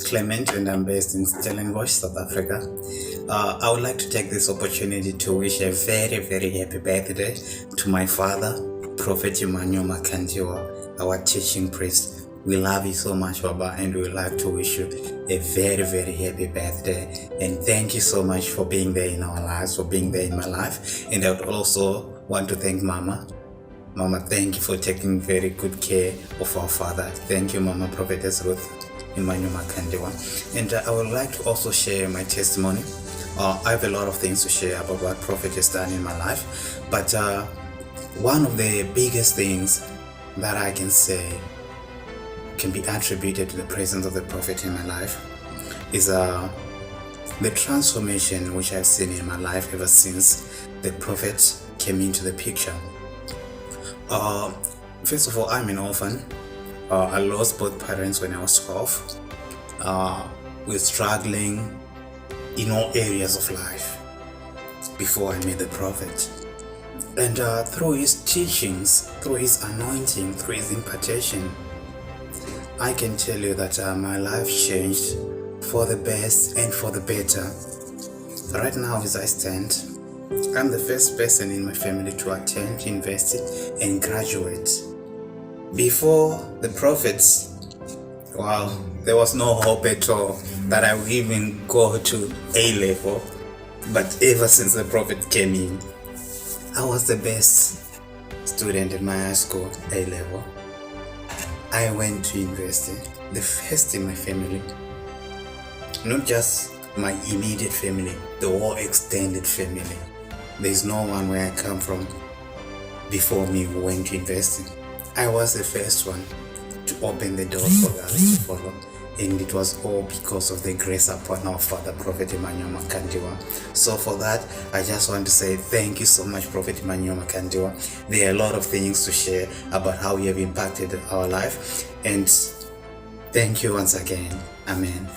Clement and I'm based in Stellenbosch, South Africa. I would like to take this opportunity to wish a very, very happy birthday to my father, Prophet Emmanuel Makandiwa, our teaching priest. We love you so much, Baba, and we would like to wish you a very, very happy birthday. And thank you so much for being there in our lives, for being there in my life. And I would also want to thank Mama. Mama, thank you for taking very good care of our father. Thank you, Mama Prophetess Ruth Emmanuel Makandiwa. And I would like to also share my testimony. I have a lot of things to share about what Prophet has done in my life. But one of the biggest things that I can say can be attributed to the presence of the Prophet in my life is the transformation which I've seen in my life ever since the Prophet came into the picture. First of all, I'm an orphan. I lost both parents when I was 12. We're struggling in all areas of life before I met the Prophet. And through his teachings, through his anointing, through his impartation, I can tell you that my life changed for the best and for the better. Right now, as I stand, I'm the first person in my family to attend university and graduate. Before the prophets, wow, there was no hope at all that I would even go to A level. But ever since the prophet came in, I was the best student in my high school, A level. I went to university, the first in my family. Not just my immediate family, the whole extended family. There's no one where I come from before me who went to university. I was the first one to open the doors for others to follow. And it was all because of the grace upon our Father, Prophet Emmanuel Makandiwa. So for that, I just want to say thank you so much, Prophet Emmanuel Makandiwa. There are a lot of things to share about how you have impacted our life. And thank you once again. Amen.